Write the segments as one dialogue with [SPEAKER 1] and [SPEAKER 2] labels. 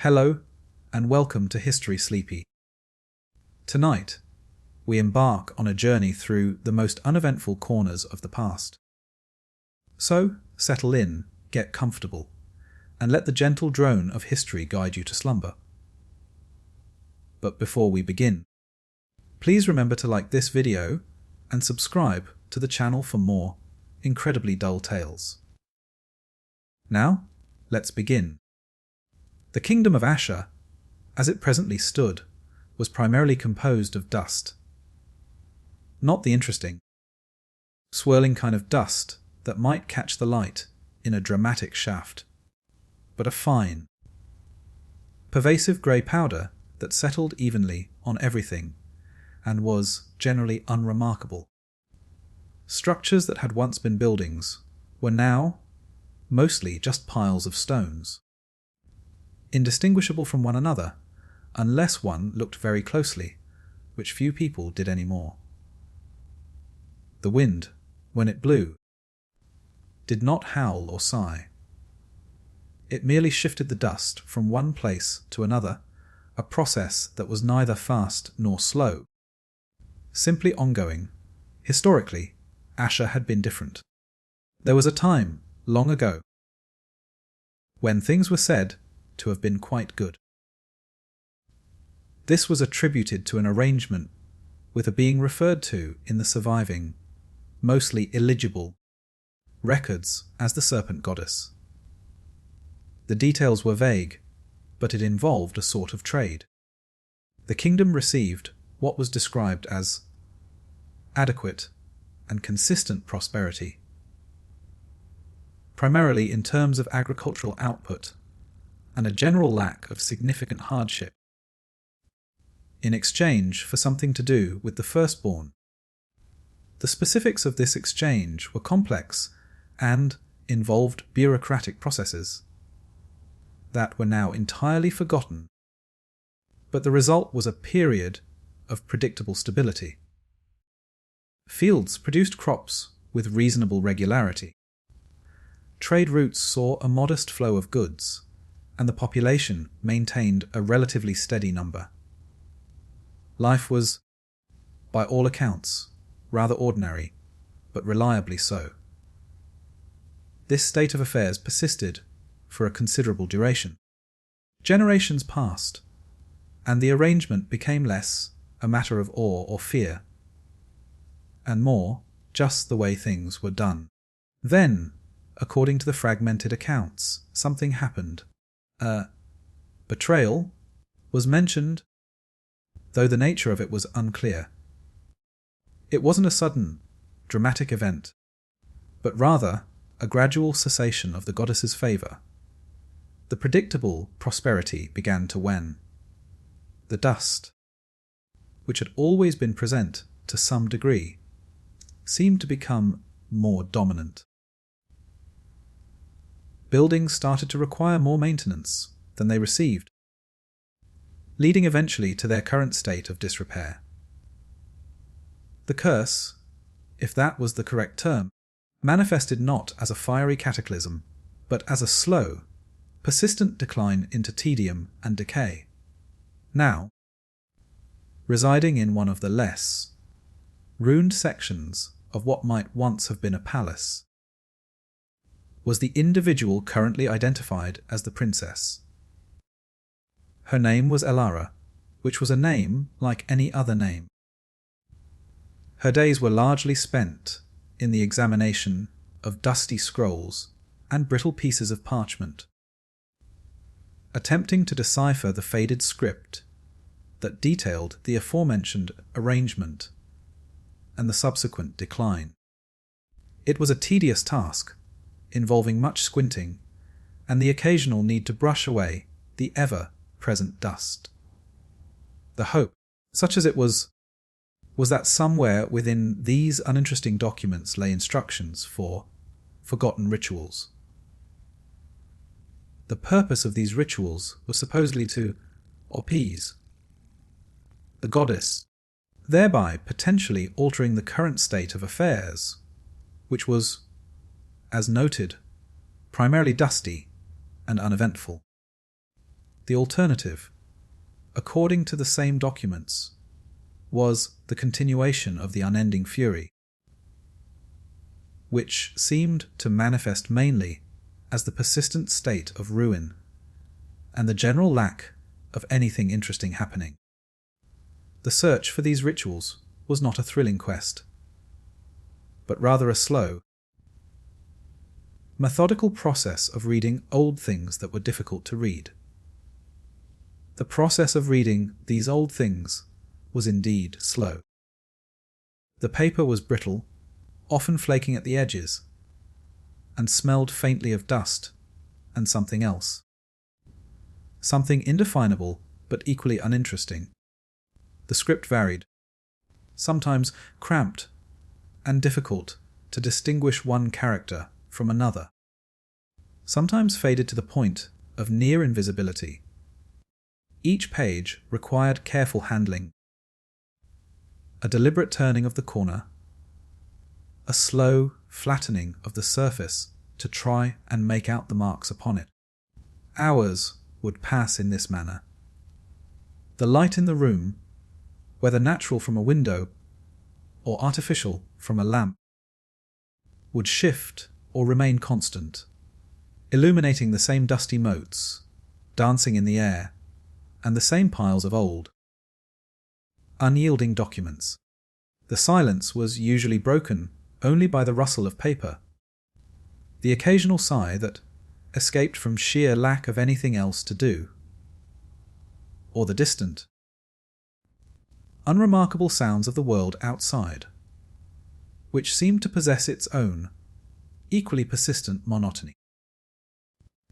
[SPEAKER 1] Hello, and welcome to History Sleepy. Tonight, we embark on a journey through the most uneventful corners of the past. So, settle in, get comfortable, and let the gentle drone of history guide you to slumber. But before we begin, please remember to like this video and subscribe to the channel for more incredibly dull tales. Now, let's begin. The kingdom of Asher, as it presently stood, was primarily composed of dust. Not the interesting, swirling kind of dust that might catch the light in a dramatic shaft, but a fine, pervasive grey powder that settled evenly on everything and was generally unremarkable. Structures that had once been buildings were now mostly just piles of stones, indistinguishable from one another, unless one looked very closely, which few people did anymore. The wind, when it blew, did not howl or sigh. It merely shifted the dust from one place to another, a process that was neither fast nor slow, simply ongoing. Historically, Asher had been different. There was a time, long ago, when things were said to have been quite good. This was attributed to an arrangement with a being referred to in the surviving, mostly illegible, records as the Serpent goddess. The details were vague, but it involved a sort of trade. The kingdom received what was described as adequate and consistent prosperity, primarily in terms of agricultural output and a general lack of significant hardship, in exchange for something to do with the firstborn. The specifics of this exchange were complex and involved bureaucratic processes that were now entirely forgotten, but the result was a period of predictable stability. Fields produced crops with reasonable regularity. Trade routes saw a modest flow of goods, and the population maintained a relatively steady number. Life was, by all accounts, rather ordinary, but reliably so. This state of affairs persisted for a considerable duration. Generations passed, and the arrangement became less a matter of awe or fear, and more just the way things were done. Then, according to the fragmented accounts, something happened. A betrayal was mentioned, though the nature of it was unclear. It wasn't a sudden, dramatic event, but rather a gradual cessation of the goddess's favour. The predictable prosperity began to wane. The dust, which had always been present to some degree, seemed to become more dominant. Buildings started to require more maintenance than they received, leading eventually to their current state of disrepair. The curse, if that was the correct term, manifested not as a fiery cataclysm, but as a slow, persistent decline into tedium and decay. Now, residing in one of the less ruined sections of what might once have been a palace, was the individual currently identified as the princess. Her name was Elara, which was a name like any other name. Her days were largely spent in the examination of dusty scrolls and brittle pieces of parchment, attempting to decipher the faded script that detailed the aforementioned arrangement and the subsequent decline. It was a tedious task, involving much squinting and the occasional need to brush away the ever-present dust. The hope, such as it was that somewhere within these uninteresting documents lay instructions for forgotten rituals. The purpose of these rituals was supposedly to appease the goddess, thereby potentially altering the current state of affairs, which was, as noted, primarily dusty and uneventful. The alternative, according to the same documents, was the continuation of the unending fury, which seemed to manifest mainly as the persistent state of ruin and the general lack of anything interesting happening. The search for these rituals was not a thrilling quest, but rather a slow, methodical process of reading old things that were difficult to read. The process of reading these old things was indeed slow. The paper was brittle, often flaking at the edges, and smelled faintly of dust and something else. Something indefinable but equally uninteresting. The script varied, sometimes cramped and difficult to distinguish one character from another, sometimes faded to the point of near invisibility. Each page required careful handling, a deliberate turning of the corner, a slow flattening of the surface to try and make out the marks upon it. Hours would pass in this manner. The light in the room, whether natural from a window or artificial from a lamp, would shift or remain constant, illuminating the same dusty motes, dancing in the air, and the same piles of old, unyielding documents. The silence was usually broken only by the rustle of paper, the occasional sigh that escaped from sheer lack of anything else to do, or the distant, unremarkable sounds of the world outside, which seemed to possess its own, equally persistent monotony.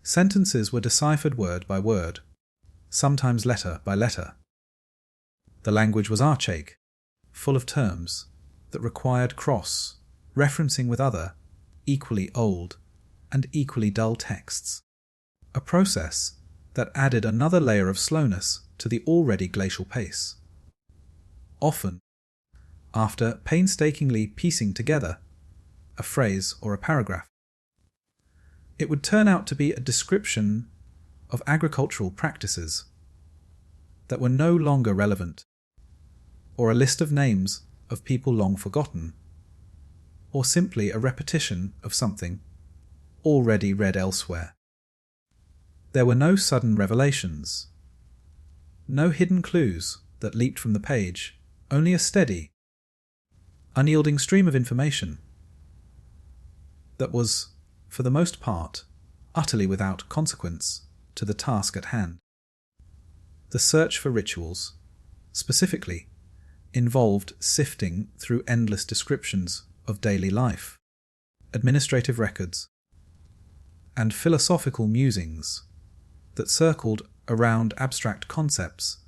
[SPEAKER 1] Sentences were deciphered word by word, sometimes letter by letter. The language was archaic, full of terms that required cross-referencing with other, equally old and equally dull texts, a process that added another layer of slowness to the already glacial pace. Often, after painstakingly piecing together a phrase or a paragraph, it would turn out to be a description of agricultural practices that were no longer relevant, or a list of names of people long forgotten, or simply a repetition of something already read elsewhere. There were no sudden revelations, no hidden clues that leaped from the page, only a steady, unyielding stream of information that was, for the most part, utterly without consequence to the task at hand. The search for rituals, specifically, involved sifting through endless descriptions of daily life, administrative records, and philosophical musings that circled around abstract concepts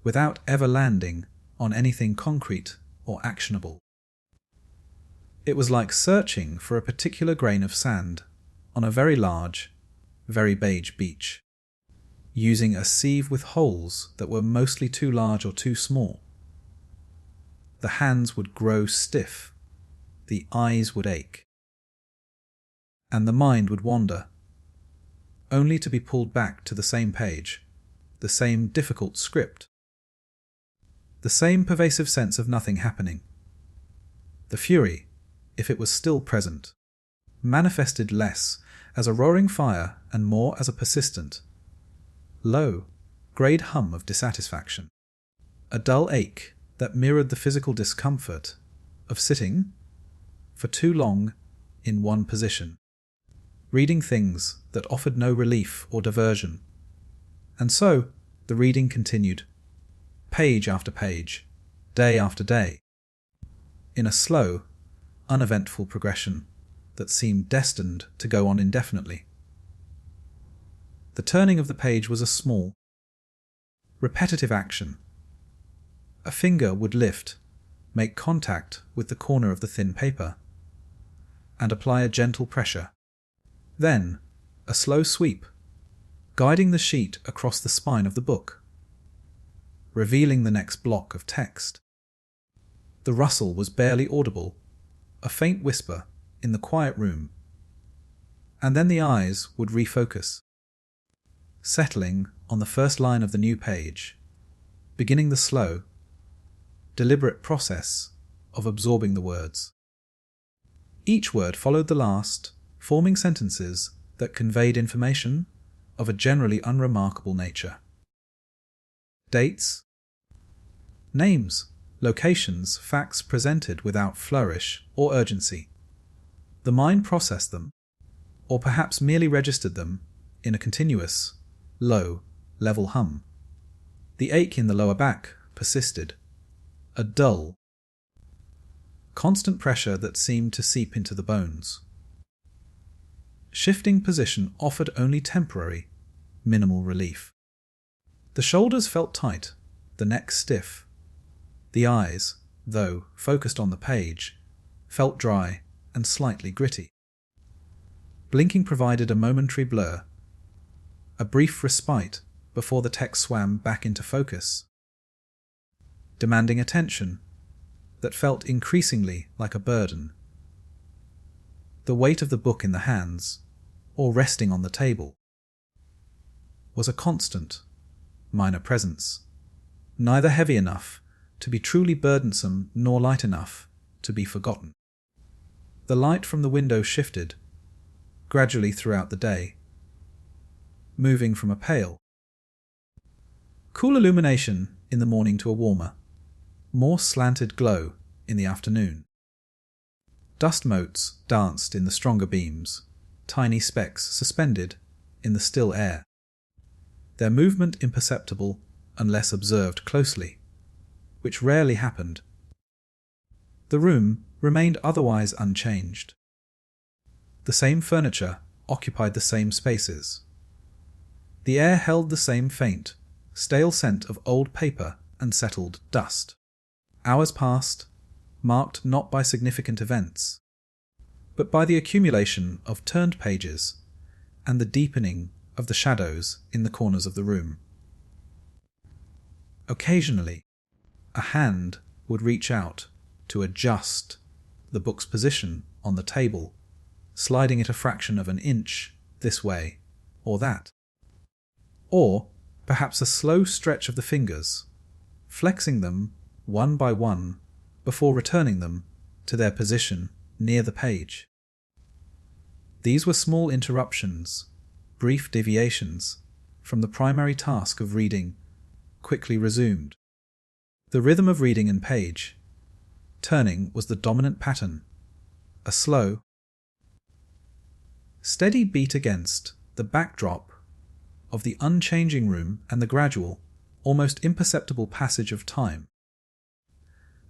[SPEAKER 1] without ever landing on anything concrete or actionable. It was like searching for a particular grain of sand on a very large, very beige beach, using a sieve with holes that were mostly too large or too small. The hands would grow stiff, the eyes would ache, and the mind would wander, only to be pulled back to the same page, the same difficult script, the same pervasive sense of nothing happening. The fury, if it was still present, manifested less as a roaring fire and more as a persistent, low, greyed hum of dissatisfaction, a dull ache that mirrored the physical discomfort of sitting for too long in one position, reading things that offered no relief or diversion. And so the reading continued, page after page, day after day, in a slow, uneventful progression that seemed destined to go on indefinitely. The turning of the page was a small, repetitive action. A finger would lift, make contact with the corner of the thin paper, and apply a gentle pressure. Then, a slow sweep, guiding the sheet across the spine of the book, revealing the next block of text. The rustle was barely audible, a faint whisper in the quiet room, and then the eyes would refocus, settling on the first line of the new page, beginning the slow, deliberate process of absorbing the words. Each word followed the last, forming sentences that conveyed information of a generally unremarkable nature. Dates, names, locations, facts presented without flourish or urgency. The mind processed them, or perhaps merely registered them, in a continuous, low, level hum. The ache in the lower back persisted, a dull, constant pressure that seemed to seep into the bones. Shifting position offered only temporary, minimal relief. The shoulders felt tight, the neck stiff. The eyes, though focused on the page, felt dry and slightly gritty. Blinking provided a momentary blur, a brief respite before the text swam back into focus, demanding attention that felt increasingly like a burden. The weight of the book in the hands, or resting on the table, was a constant, minor presence, neither heavy enough to be truly burdensome nor light enough to be forgotten. The light from the window shifted, gradually throughout the day, moving from a pale, cool illumination in the morning to a warmer, more slanted glow in the afternoon. Dust motes danced in the stronger beams, tiny specks suspended in the still air, their movement imperceptible unless observed closely, which rarely happened. The room remained otherwise unchanged. The same furniture occupied the same spaces. The air held the same faint, stale scent of old paper and settled dust. Hours passed, marked not by significant events, but by the accumulation of turned pages and the deepening of the shadows in the corners of the room. Occasionally, a hand would reach out to adjust the book's position on the table, sliding it a fraction of an inch this way or that. Or perhaps a slow stretch of the fingers, flexing them one by one before returning them to their position near the page. These were small interruptions, brief deviations from the primary task of reading, quickly resumed. The rhythm of reading and page turning was the dominant pattern, a slow, steady beat against the backdrop of the unchanging room and the gradual, almost imperceptible passage of time.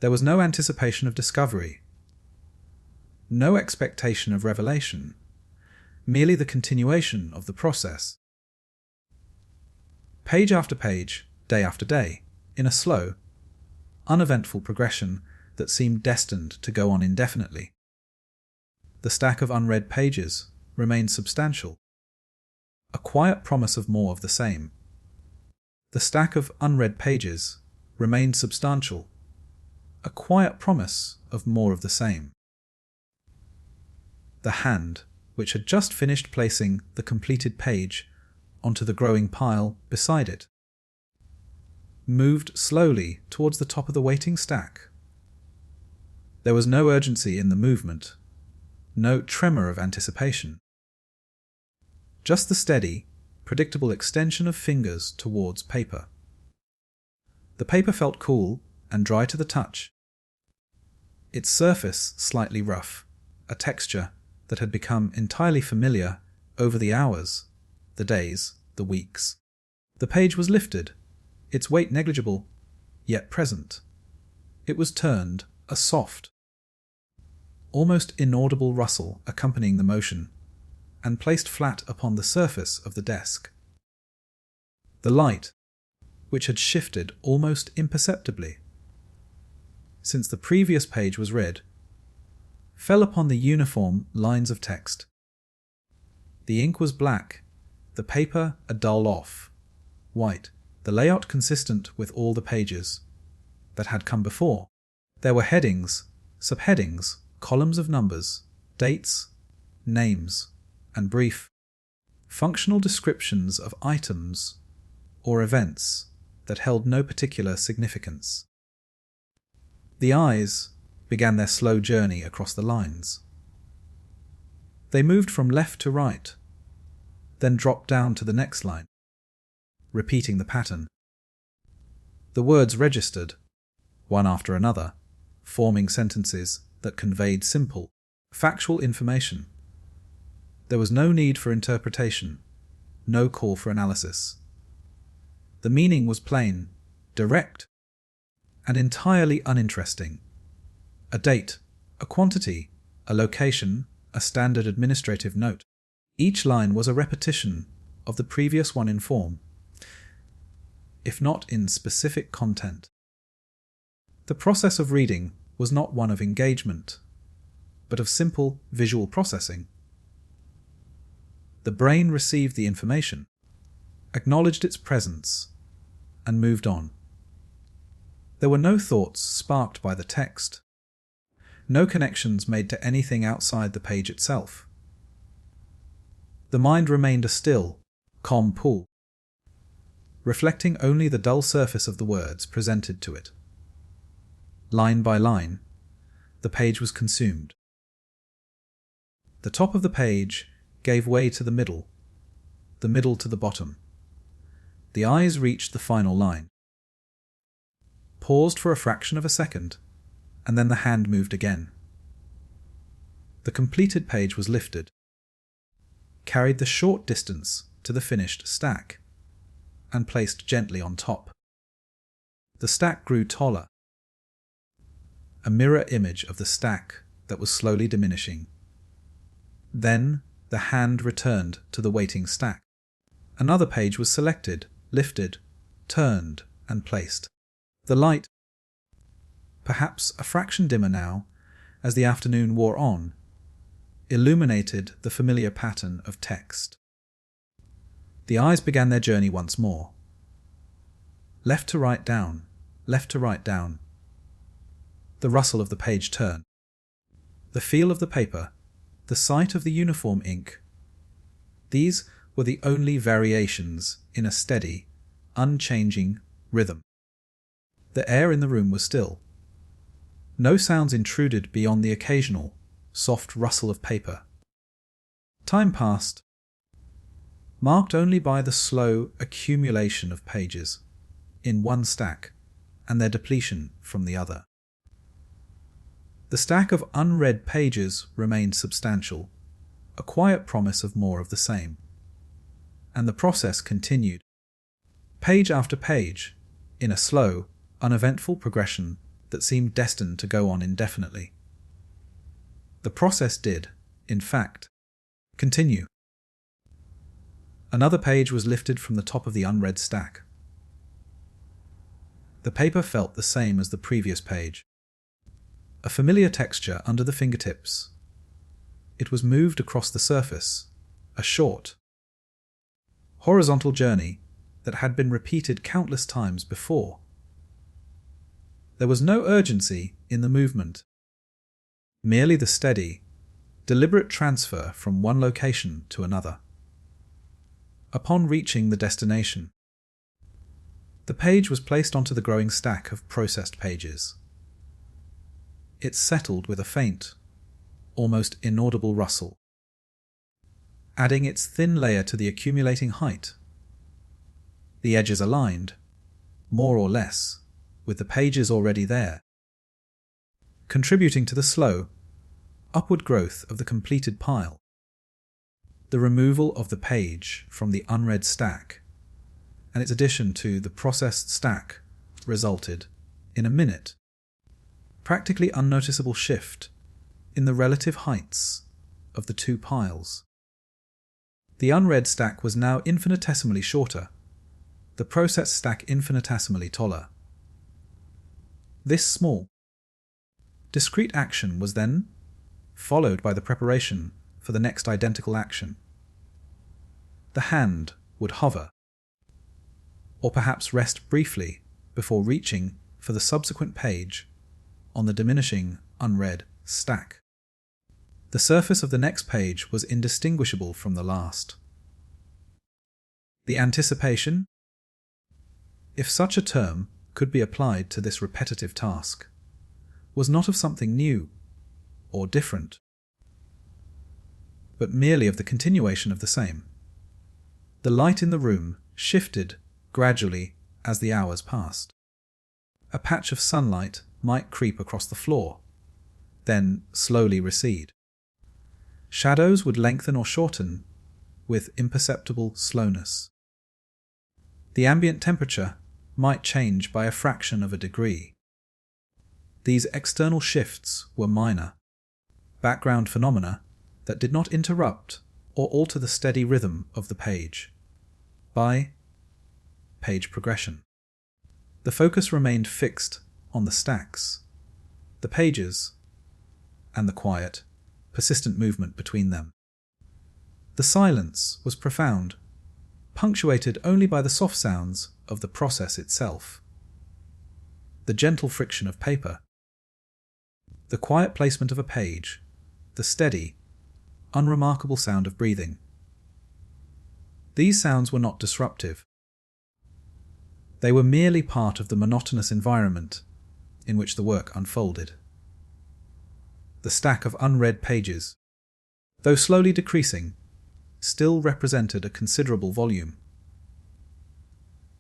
[SPEAKER 1] There was no anticipation of discovery, no expectation of revelation, merely the continuation of the process. Page after page, day after day, in a slow, uneventful progression that seemed destined to go on indefinitely. The stack of unread pages remained substantial, a quiet promise of more of the same. The stack of unread pages remained substantial, a quiet promise of more of the same. The hand, which had just finished placing the completed page onto the growing pile beside it, moved slowly towards the top of the waiting stack. There was no urgency in the movement, no tremor of anticipation. Just the steady, predictable extension of fingers towards paper. The paper felt cool and dry to the touch, its surface slightly rough, a texture that had become entirely familiar over the hours, the days, the weeks. The page was lifted, its weight negligible, yet present. It was turned, a soft, almost inaudible rustle accompanying the motion, and placed flat upon the surface of the desk. The light, which had shifted almost imperceptibly since the previous page was read, fell upon the uniform lines of text. The ink was black, the paper a dull off, white, the layout consistent with all the pages that had come before. There were headings, subheadings, columns of numbers, dates, names, and brief, functional descriptions of items or events that held no particular significance. The eyes began their slow journey across the lines. They moved from left to right, then dropped down to the next line, repeating the pattern. The words registered, one after another, forming sentences that conveyed simple, factual information. There was no need for interpretation, no call for analysis. The meaning was plain, direct, and entirely uninteresting. A date, a quantity, a location, a standard administrative note. Each line was a repetition of the previous one in form, if not in specific content. The process of reading was not one of engagement, but of simple visual processing. The brain received the information, acknowledged its presence, and moved on. There were no thoughts sparked by the text, no connections made to anything outside the page itself. The mind remained a still, calm pool, reflecting only the dull surface of the words presented to it. Line by line, the page was consumed. The top of the page gave way to the middle to the bottom. The eyes reached the final line, paused for a fraction of a second, and then the hand moved again. The completed page was lifted, carried the short distance to the finished stack, and placed gently on top. The stack grew taller, a mirror image of the stack that was slowly diminishing. Then the hand returned to the waiting stack. Another page was selected, lifted, turned, and placed. The light, perhaps a fraction dimmer now, as the afternoon wore on, illuminated the familiar pattern of text. The eyes began their journey once more. Left to right down, left to right down. The rustle of the page turn, the feel of the paper, the sight of the uniform ink. These were the only variations in a steady, unchanging rhythm. The air in the room was still. No sounds intruded beyond the occasional, soft rustle of paper. Time passed, marked only by the slow accumulation of pages in one stack and their depletion from the other. The stack of unread pages remained substantial, a quiet promise of more of the same. And the process continued, page after page, in a slow, uneventful progression that seemed destined to go on indefinitely. The process did, in fact, continue. Another page was lifted from the top of the unread stack. The paper felt the same as the previous page. A familiar texture under the fingertips. It was moved across the surface, a short, horizontal journey that had been repeated countless times before. There was no urgency in the movement, merely the steady, deliberate transfer from one location to another. Upon reaching the destination, the page was placed onto the growing stack of processed pages. It settled with a faint, almost inaudible rustle, adding its thin layer to the accumulating height. The edges aligned, more or less, with the pages already there, contributing to the slow, upward growth of the completed pile. The removal of the page from the unread stack and its addition to the processed stack resulted, in a minute, practically unnoticeable shift in the relative heights of the two piles. The unread stack was now infinitesimally shorter, the processed stack infinitesimally taller. This small, discrete action was then followed by the preparation for the next identical action. The hand would hover, or perhaps rest briefly before reaching for the subsequent page on the diminishing unread stack. The surface of the next page was indistinguishable from the last. The anticipation, if such a term could be applied to this repetitive task, was not of something new or different, but merely of the continuation of the same. The light in the room shifted gradually as the hours passed. A patch of sunlight might creep across the floor, then slowly recede. Shadows would lengthen or shorten with imperceptible slowness. The ambient temperature might change by a fraction of a degree. These external shifts were minor, background phenomena that did not interrupt or alter the steady rhythm of the page. By page progression, the focus remained fixed on the stacks, the pages, and the quiet, persistent movement between them. The silence was profound, punctuated only by the soft sounds of the process itself, the gentle friction of paper, the quiet placement of a page, the steady, unremarkable sound of breathing. These sounds were not disruptive. They were merely part of the monotonous environment in which the work unfolded. The stack of unread pages, though slowly decreasing, still represented a considerable volume.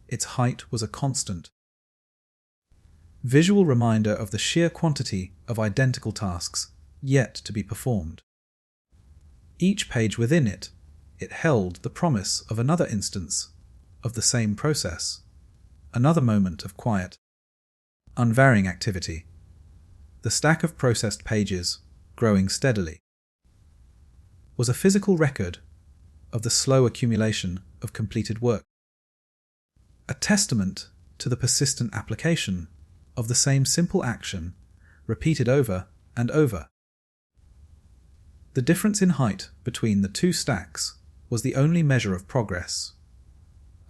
[SPEAKER 1] Its height was a constant, visual reminder of the sheer quantity of identical tasks yet to be performed. Each page within it held the promise of another instance of the same process, another moment of quiet, unvarying activity. The stack of processed pages, growing steadily, was a physical record of the slow accumulation of completed work, a testament to the persistent application of the same simple action repeated over and over. The difference in height between the two stacks was the only measure of progress,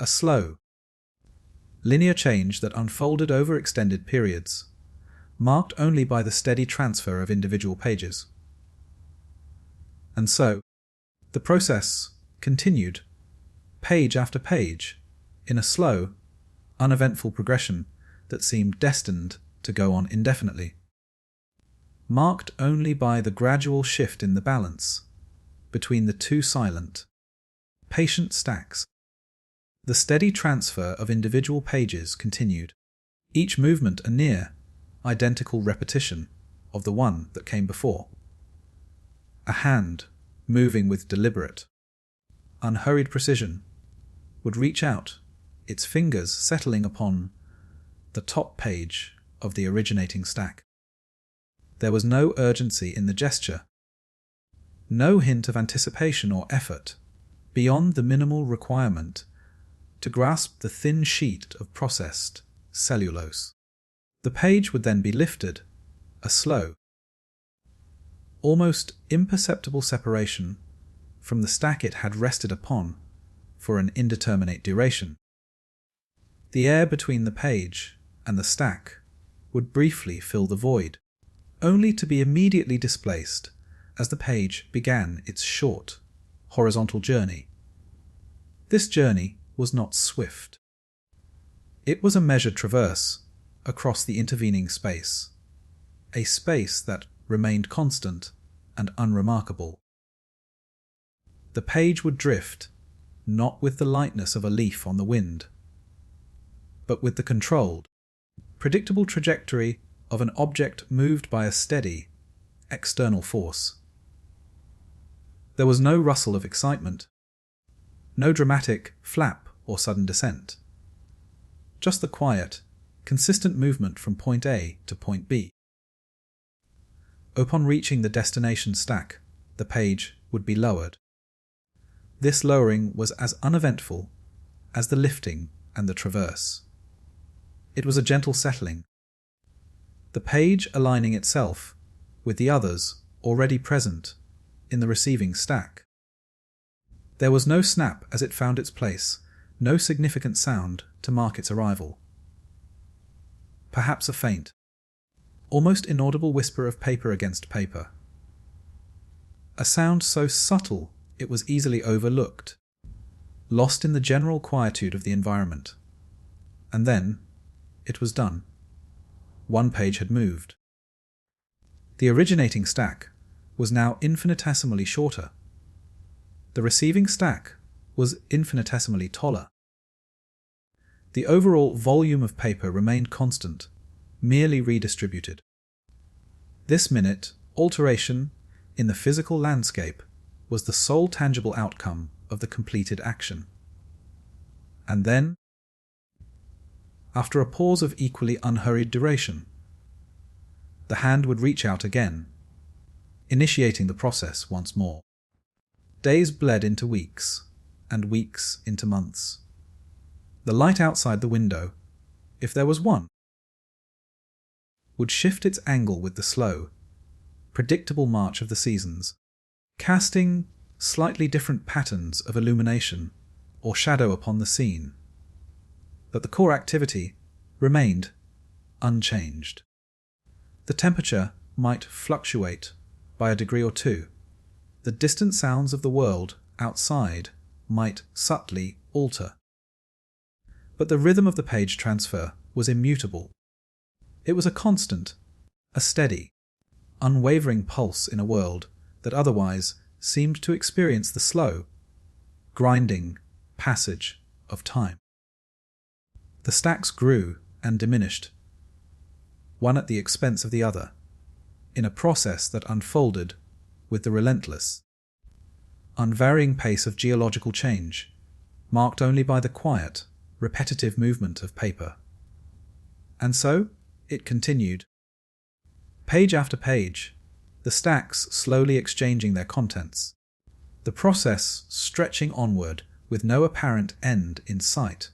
[SPEAKER 1] a slow, linear change that unfolded over extended periods, marked only by the steady transfer of individual pages. And so, the process continued, page after page, in a slow, uneventful progression that seemed destined to go on indefinitely, marked only by the gradual shift in the balance between the two silent, patient stacks. The steady transfer of individual pages continued, each movement a near, identical repetition of the one that came before. A hand, moving with deliberate, unhurried precision, would reach out, its fingers settling upon the top page of the originating stack. There was no urgency in the gesture, no hint of anticipation or effort, beyond the minimal requirement to grasp the thin sheet of processed cellulose. The page would then be lifted, a slow, almost imperceptible separation from the stack it had rested upon for an indeterminate duration. The air between the page and the stack would briefly fill the void, only to be immediately displaced as the page began its short, horizontal journey. This journey was not swift. It was a measured traverse across the intervening space, a space that remained constant and unremarkable. The page would drift, not with the lightness of a leaf on the wind, but with the controlled, predictable trajectory of an object moved by a steady, external force. There was no rustle of excitement, no dramatic flap or sudden descent, just the quiet, consistent movement from point A to point B. Upon reaching the destination stack, the page would be lowered. This lowering was as uneventful as the lifting and the traverse. It was a gentle settling, the page aligning itself with the others already present in the receiving stack. There was no snap as it found its place, no significant sound to mark its arrival. Perhaps a faint, almost inaudible whisper of paper against paper. A sound so subtle it was easily overlooked, lost in the general quietude of the environment. And then it was done. One page had moved. The originating stack was now infinitesimally shorter. The receiving stack was infinitesimally taller. The overall volume of paper remained constant, merely redistributed. This minute, alteration in the physical landscape was the sole tangible outcome of the completed action. And then, after a pause of equally unhurried duration, the hand would reach out again, initiating the process once more. Days bled into weeks, and weeks into months. The light outside the window, if there was one, would shift its angle with the slow, predictable march of the seasons, casting slightly different patterns of illumination or shadow upon the scene, but the core activity remained unchanged. The temperature might fluctuate by a degree or two. The distant sounds of the world outside might subtly alter. But the rhythm of the page transfer was immutable. It was a constant, a steady, unwavering pulse in a world that otherwise seemed to experience the slow, grinding passage of time. The stacks grew and diminished, one at the expense of the other, in a process that unfolded with the relentless, unvarying pace of geological change, marked only by the quiet, repetitive movement of paper. And so it continued. Page after page, the stacks slowly exchanging their contents, the process stretching onward with no apparent end in sight,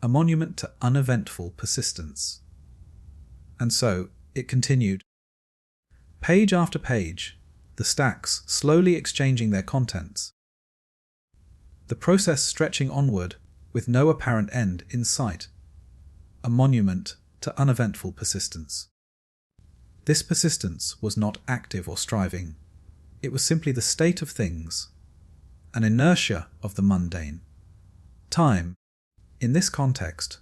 [SPEAKER 1] a monument to uneventful persistence. And so it continued. Page after page, the stacks slowly exchanging their contents, the process stretching onward with no apparent end in sight, a monument to uneventful persistence. This persistence was not active or striving. It was simply the state of things, an inertia of the mundane. Time, in this context,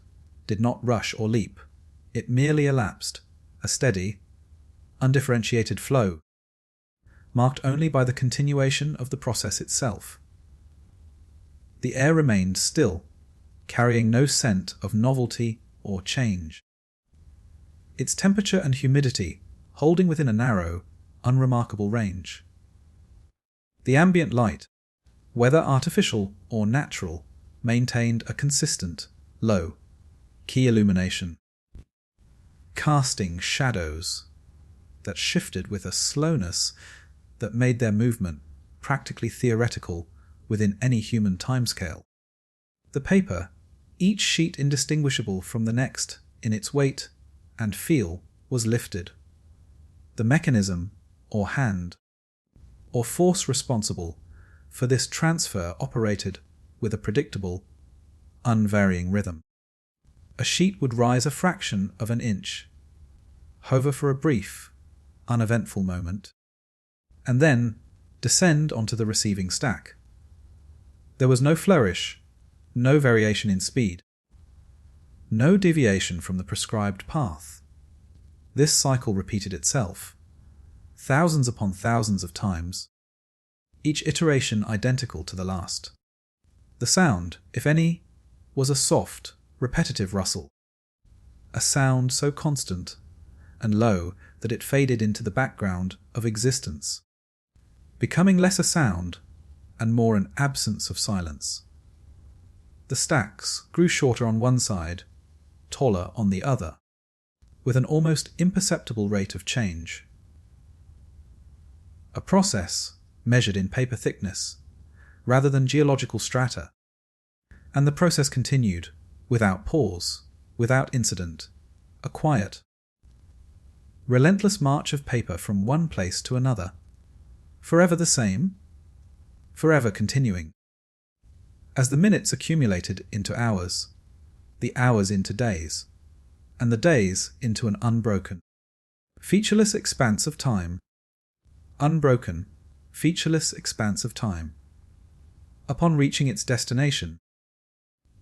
[SPEAKER 1] did not rush or leap. It merely elapsed, a steady, undifferentiated flow, marked only by the continuation of the process itself. The air remained still, carrying no scent of novelty or change. Its temperature and humidity holding within a narrow, unremarkable range. The ambient light, whether artificial or natural, maintained a consistent, low, key illumination, casting shadows that shifted with a slowness that made their movement practically theoretical within any human timescale. The paper, each sheet indistinguishable from the next in its weight and feel, was lifted. The mechanism, or hand, or force responsible for this transfer operated with a predictable, unvarying rhythm. A sheet would rise a fraction of an inch, hover for a brief, uneventful moment, and then descend onto the receiving stack. There was no flourish, no variation in speed, no deviation from the prescribed path. This cycle repeated itself, thousands upon thousands of times, each iteration identical to the last. The sound, if any, was a soft, repetitive rustle, a sound so constant and low that it faded into the background of existence, becoming less a sound and more an absence of silence. The stacks grew shorter on one side, taller on the other, with an almost imperceptible rate of change. A process measured in paper thickness, rather than geological strata, and the process continued, without pause, without incident, a quiet, relentless march of paper from one place to another, forever the same, forever continuing. As the minutes accumulated into hours, the hours into days, and the days into an unbroken, featureless expanse of time, unbroken, featureless expanse of time. Upon reaching its destination,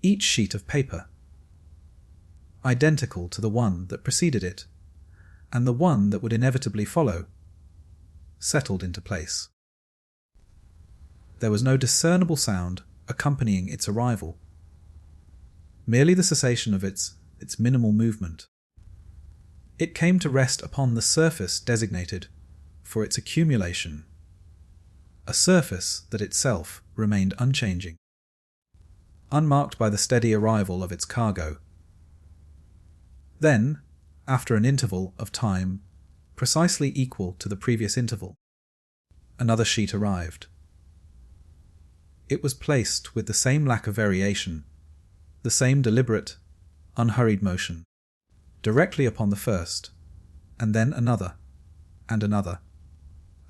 [SPEAKER 1] each sheet of paper, identical to the one that preceded it, and the one that would inevitably follow, settled into place. There was no discernible sound accompanying its arrival, merely the cessation of its minimal movement. It came to rest upon the surface designated for its accumulation, a surface that itself remained unchanging, unmarked by the steady arrival of its cargo. Then, after an interval of time precisely equal to the previous interval, another sheet arrived. It was placed with the same lack of variation, the same deliberate, unhurried motion, directly upon the first, and then another, and another.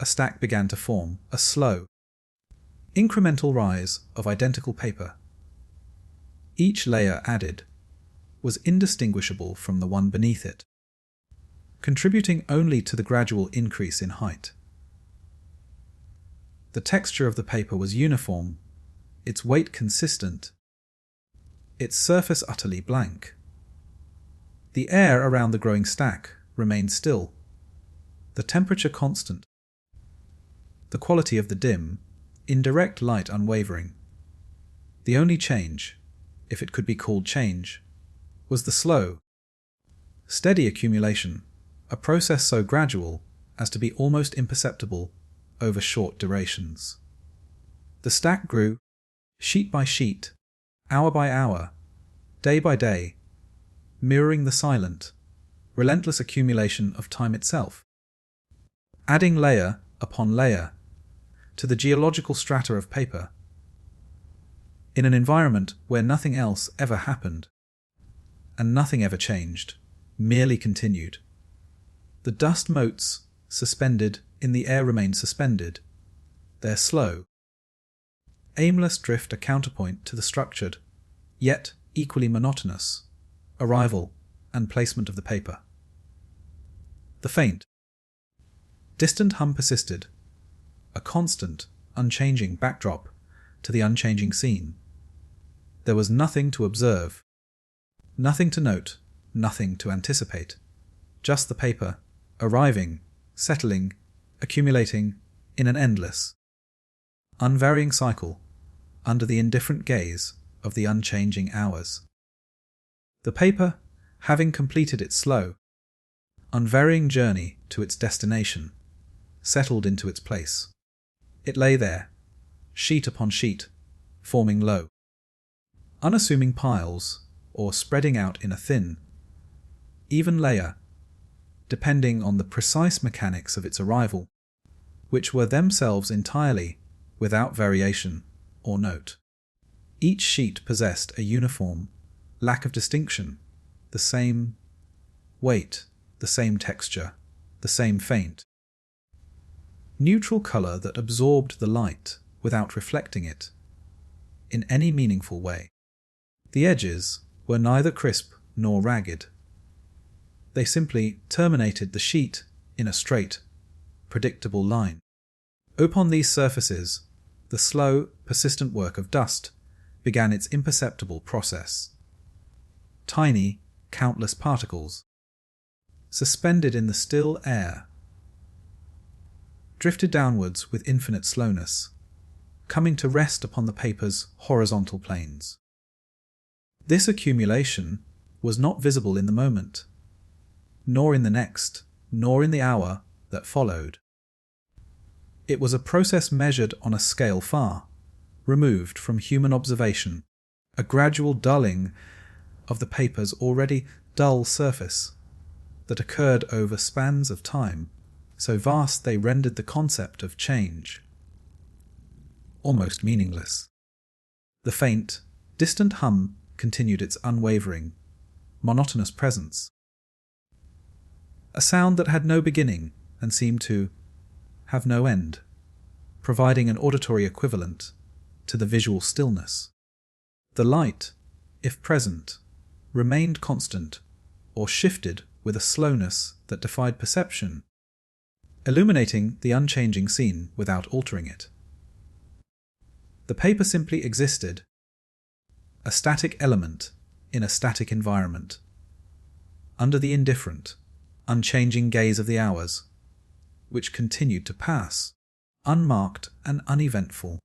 [SPEAKER 1] A stack began to form, a slow, incremental rise of identical paper. Each layer added was indistinguishable from the one beneath it, contributing only to the gradual increase in height. The texture of the paper was uniform, its weight consistent, its surface utterly blank. The air around the growing stack remained still, the temperature constant, the quality of the dim, indirect light unwavering. The only change, if it could be called change, was the slow, steady accumulation, a process so gradual as to be almost imperceptible over short durations. The stack grew, sheet by sheet, hour by hour, day by day, mirroring the silent, relentless accumulation of time itself, adding layer upon layer to the geological strata of paper, in an environment where nothing else ever happened, and nothing ever changed, merely continued. The dust motes suspended in the air remained suspended, their slow, aimless drift a counterpoint to the structured, yet equally monotonous, arrival and placement of the paper. The faint, distant hum persisted, a constant, unchanging backdrop to the unchanging scene. There was nothing to observe, nothing to note, nothing to anticipate, just the paper, arriving, settling, accumulating in an endless, unvarying cycle under the indifferent gaze of the unchanging hours. The paper, having completed its slow, unvarying journey to its destination, settled into its place. It lay there, sheet upon sheet, forming low, unassuming piles, or spreading out in a thin, even layer, depending on the precise mechanics of its arrival, which were themselves entirely without variation or note. Each sheet possessed a uniform lack of distinction, the same weight, the same texture, the same faint, neutral colour that absorbed the light without reflecting it in any meaningful way. The edges were neither crisp nor ragged. They simply terminated the sheet in a straight, predictable line. Upon these surfaces, the slow, persistent work of dust began its imperceptible process. Tiny, countless particles, suspended in the still air, drifted downwards with infinite slowness, coming to rest upon the paper's horizontal planes. This accumulation was not visible in the moment, nor in the next, nor in the hour that followed. It was a process measured on a scale far removed from human observation, a gradual dulling of the paper's already dull surface that occurred over spans of time so vast they rendered the concept of change almost meaningless. The faint, distant hum continued its unwavering, monotonous presence, a sound that had no beginning and seemed to have no end, providing an auditory equivalent to the visual stillness. The light, if present, remained constant or shifted with a slowness that defied perception, illuminating the unchanging scene without altering it. The paper simply existed, a static element in a static environment, under the indifferent, unchanging gaze of the hours, which continued to pass, unmarked and uneventful.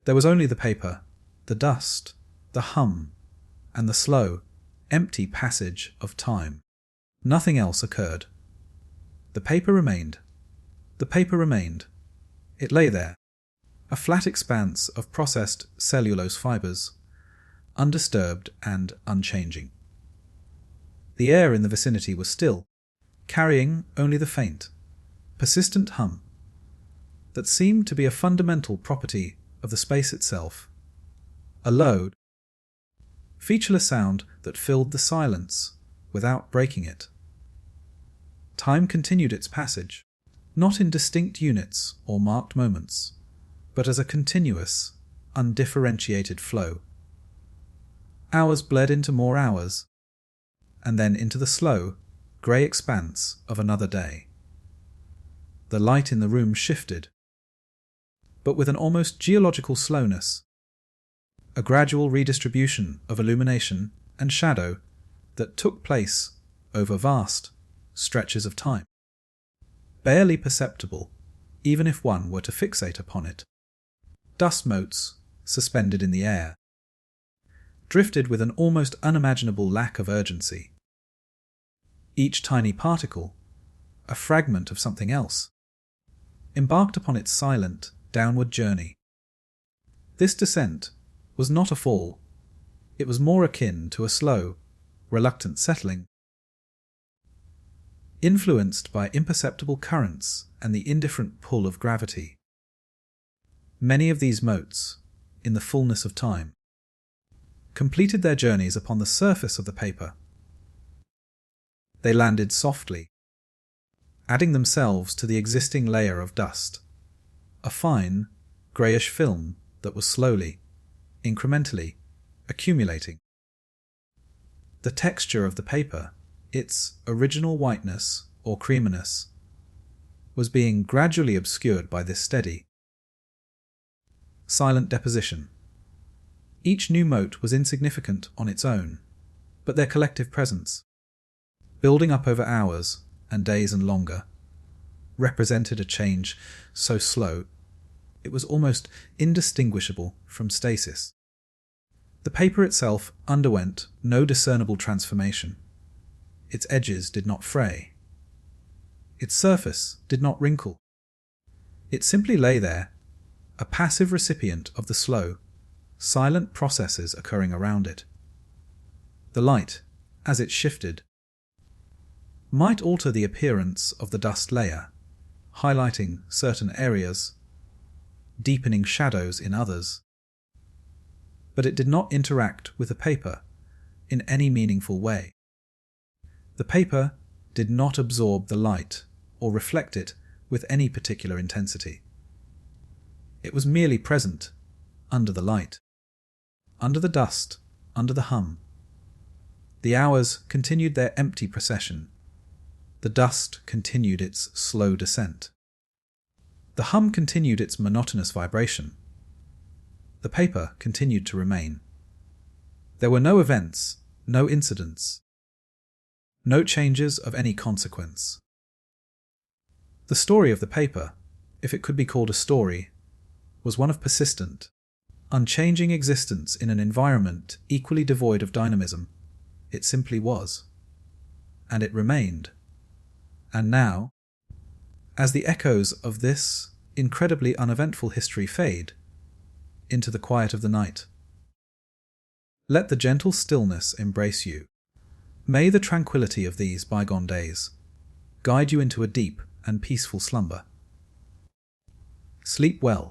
[SPEAKER 1] There was only the paper, the dust, the hum, and the slow, empty passage of time. Nothing else occurred. The paper remained. The paper remained. It lay there, a flat expanse of processed cellulose fibers, undisturbed and unchanging. The air in the vicinity was still, carrying only the faint, persistent hum that seemed to be a fundamental property of the space itself, a low, featureless sound that filled the silence without breaking it. Time continued its passage, not in distinct units or marked moments, but as a continuous, undifferentiated flow. Hours bled into more hours, and then into the slow, grey expanse of another day. The light in the room shifted, but with an almost geological slowness, a gradual redistribution of illumination and shadow that took place over vast stretches of time, barely perceptible even if one were to fixate upon it. Dust motes, suspended in the air, drifted with an almost unimaginable lack of urgency. Each tiny particle, a fragment of something else, embarked upon its silent, downward journey. This descent was not a fall. It was more akin to a slow, reluctant settling, influenced by imperceptible currents and the indifferent pull of gravity. Many of these motes, in the fullness of time, completed their journeys upon the surface of the paper. They landed softly, adding themselves to the existing layer of dust, a fine, greyish film that was slowly, incrementally, accumulating. The texture of the paper, its original whiteness or creaminess, was being gradually obscured by this steady, silent deposition. Each new mote was insignificant on its own, but their collective presence, building up over hours and days and longer, represented a change so slow it was almost indistinguishable from stasis. The paper itself underwent no discernible transformation. Its edges did not fray. Its surface did not wrinkle. It simply lay there, a passive recipient of the slow, silent processes occurring around it. The light, as it shifted, might alter the appearance of the dust layer, highlighting certain areas, deepening shadows in others. But it did not interact with the paper in any meaningful way. The paper did not absorb the light or reflect it with any particular intensity. It was merely present, under the light, under the dust, under the hum. The hours continued their empty procession. The dust continued its slow descent. The hum continued its monotonous vibration. The paper continued to remain. There were no events, no incidents, no changes of any consequence. The story of the paper, if it could be called a story, was one of persistent, unchanging existence in an environment equally devoid of dynamism. It simply was. And it remained. And now, as the echoes of this incredibly uneventful history fade into the quiet of the night, let the gentle stillness embrace you. May the tranquility of these bygone days guide you into a deep and peaceful slumber. Sleep well.